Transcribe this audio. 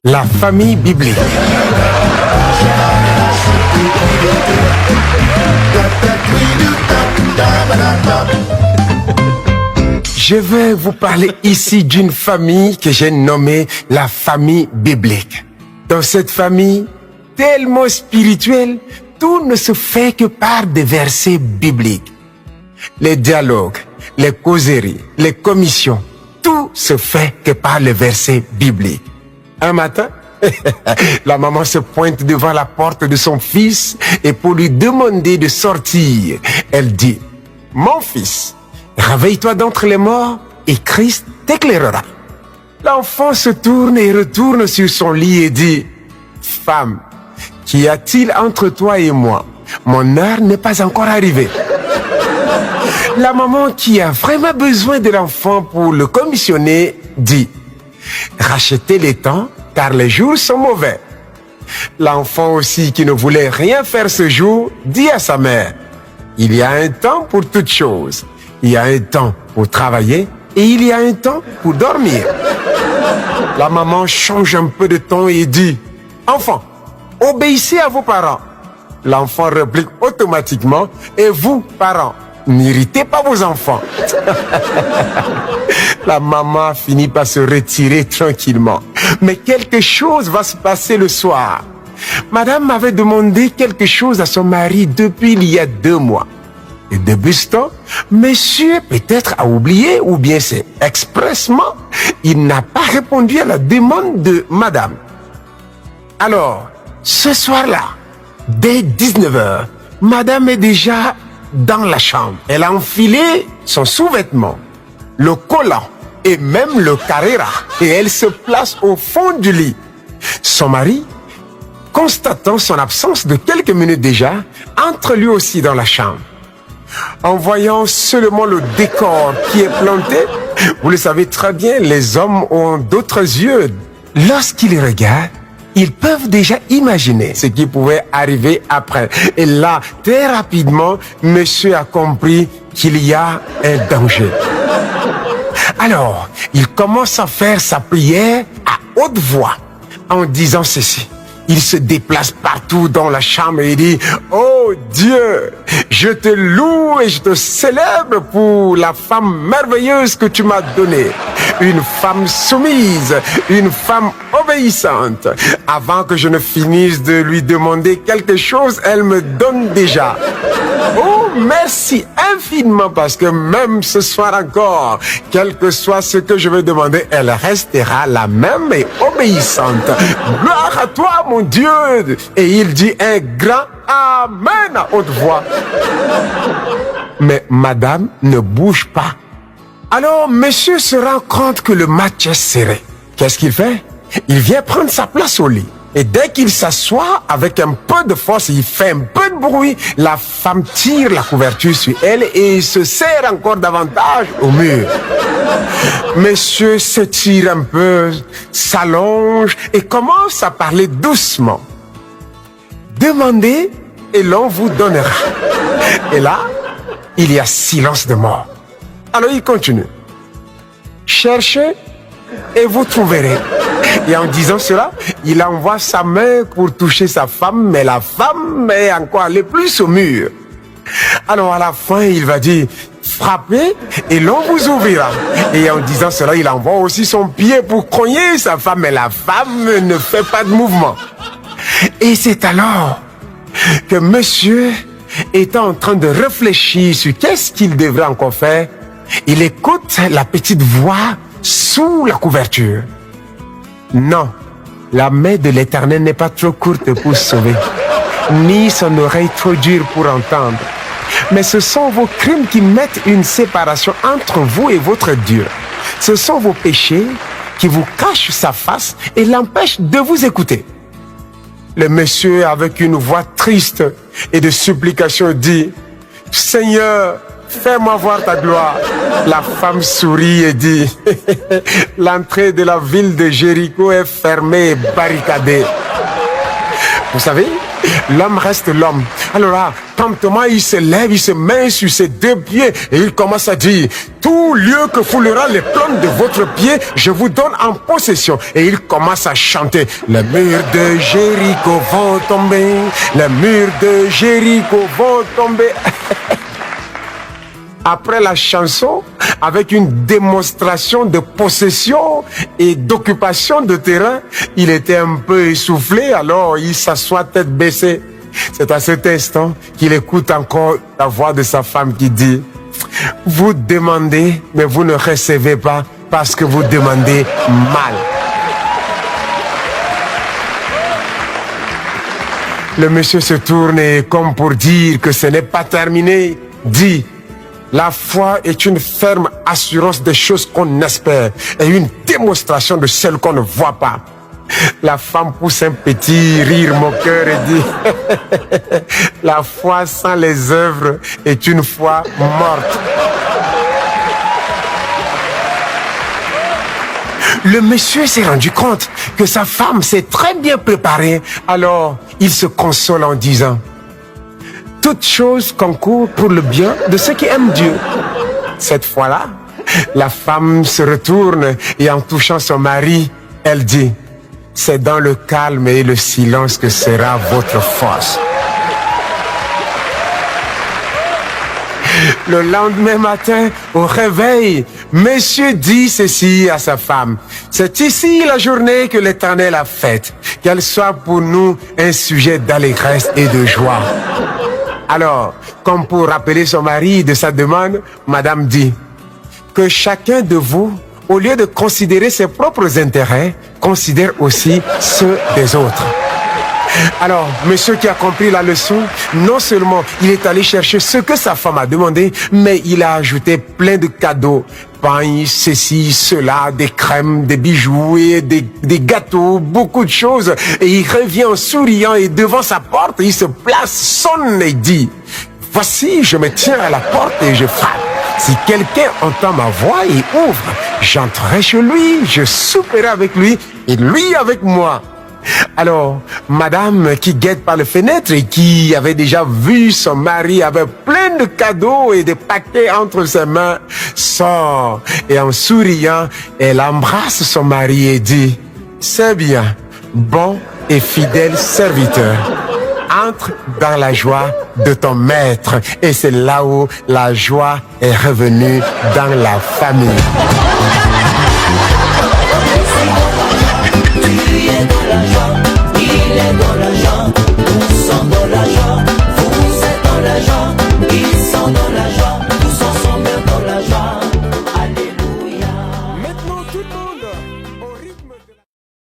La famille biblique. Je vais vous parler ici d'une famille que j'ai nommée la famille biblique. Dans cette famille, tellement spirituelle, tout ne se fait que par des versets bibliques. Les dialogues, les causeries, les commissions, tout se fait que par les versets bibliques. Un matin, la maman se pointe devant la porte de son fils et pour lui demander de sortir, elle dit, « Mon fils, réveille-toi d'entre les morts et Christ t'éclairera. » L'enfant se tourne et retourne sur son lit et dit, « Femme, qu'y a-t-il entre toi et moi? Mon heure n'est pas encore arrivée. » La maman qui a vraiment besoin de l'enfant pour le commissionner dit, « Rachetez les temps car les jours sont mauvais. » L'enfant aussi qui ne voulait rien faire ce jour dit à sa mère, « Il y a un temps pour toutes choses. Il y a un temps pour travailler et il y a un temps pour dormir. » La maman change un peu de ton et dit, « Enfant, obéissez à vos parents. » L'enfant réplique automatiquement, « Et vous, parents, n'irritez pas vos enfants. » La maman finit par se retirer tranquillement. Mais quelque chose va se passer le soir. Madame avait demandé quelque chose à son mari depuis il y a 2 mois. Et depuis ce temps, monsieur peut-être a oublié ou bien c'est expressement, il n'a pas répondu à la demande de madame. Alors, ce soir-là, dès 19h, madame est déjà dans la chambre. Elle a enfilé son sous-vêtement, le collant et même le carrera et elle se place au fond du lit. Son mari, constatant son absence de quelques minutes déjà, entre lui aussi dans la chambre. En voyant seulement le décor qui est planté, vous le savez très bien, les hommes ont d'autres yeux. Lorsqu'ils regardent, ils peuvent déjà imaginer ce qui pouvait arriver après. Et là, très rapidement, monsieur a compris qu'il y a un danger. Alors, il commence à faire sa prière à haute voix en disant ceci. Il se déplace partout dans la chambre et dit, « Oh Dieu, je te loue et je te célèbre pour la femme merveilleuse que tu m'as donnée. Une femme soumise, une femme obéissante. Avant que je ne finisse de lui demander quelque chose, elle me donne déjà. Oh, merci infiniment parce que même ce soir encore, quel que soit ce que je vais demander, elle restera la même et obéissante. Gloire à toi, mon Dieu. » Et il dit un grand Amen à haute voix. Mais madame ne bouge pas. Alors monsieur se rend compte que le match est serré. Qu'est-ce qu'il fait? Il vient prendre sa place au lit. Et dès qu'il s'assoit avec un peu de force, il fait un peu de bruit, la femme tire la couverture sur elle et se serre encore davantage au mur. Monsieur s'étire un peu, s'allonge et commence à parler doucement. Demandez et l'on vous donnera. Et là, il y a silence de mort. Alors il continue. Cherchez et vous trouverez. Et en disant cela, il envoie sa main pour toucher sa femme, mais la femme est encore allée plus au mur. Alors à la fin, il va dire, frappez et l'on vous ouvrira. Et en disant cela, il envoie aussi son pied pour cogner sa femme, mais la femme ne fait pas de mouvement. Et c'est alors que monsieur étant en train de réfléchir sur qu'est-ce qu'il devrait encore faire, il écoute la petite voix sous la couverture. Non, la main de l'Éternel n'est pas trop courte pour sauver, ni son oreille trop dure pour entendre. Mais ce sont vos crimes qui mettent une séparation entre vous et votre Dieu. Ce sont vos péchés qui vous cachent sa face et l'empêchent de vous écouter. Le monsieur, avec une voix triste et de supplication, dit, « Seigneur, fais-moi voir ta gloire. » La femme sourit et dit, « L'entrée de la ville de Jéricho est fermée et barricadée. » Vous savez, l'homme reste l'homme. Alors là, promptement, il se lève, il se met sur ses deux pieds et il commence à dire, tout lieu que foulera les plantes de votre pied, je vous donne en possession. Et il commence à chanter, les murs de Jéricho vont tomber, les murs de Jéricho vont tomber. Après la chanson, avec une démonstration de possession et d'occupation de terrain, il était un peu essoufflé, alors il s'assoit tête baissée. C'est à cet instant qu'il écoute encore la voix de sa femme qui dit, « Vous demandez, mais vous ne recevez pas parce que vous demandez mal. » Le monsieur se tourne et, comme pour dire que ce n'est pas terminé, dit, la foi est une ferme assurance des choses qu'on espère et une démonstration de celles qu'on ne voit pas. La femme pousse un petit rire moqueur et dit, la foi sans les œuvres est une foi morte. Le monsieur s'est rendu compte que sa femme s'est très bien préparée, alors il se console en disant, toute chose concourt pour le bien de ceux qui aiment Dieu. Cette fois-là, la femme se retourne et en touchant son mari, elle dit, c'est dans le calme et le silence que sera votre force. Le lendemain matin, au réveil, monsieur dit ceci à sa femme, c'est ici la journée que l'Éternel a faite, qu'elle soit pour nous un sujet d'allégresse et de joie. Alors, comme pour rappeler son mari de sa demande, madame dit, que chacun de vous, au lieu de considérer ses propres intérêts, considère aussi ceux des autres. Alors, monsieur qui a compris la leçon, non seulement il est allé chercher ce que sa femme a demandé, mais il a ajouté plein de cadeaux. Pain, ceci, cela, des crèmes, des bijoux et des gâteaux, beaucoup de choses. Et il revient en souriant et devant sa porte, il se place, sonne et dit, voici, je me tiens à la porte et je frappe. Si quelqu'un entend ma voix et ouvre, j'entrerai chez lui, je souperai avec lui et lui avec moi. Alors, madame qui guette par la fenêtre et qui avait déjà vu son mari avec plein de cadeaux et de paquets entre ses mains, sort et en souriant, elle embrasse son mari et dit, c'est bien, bon et fidèle serviteur. Entre dans la joie de ton maître. Et c'est là où la joie est revenue dans la famille.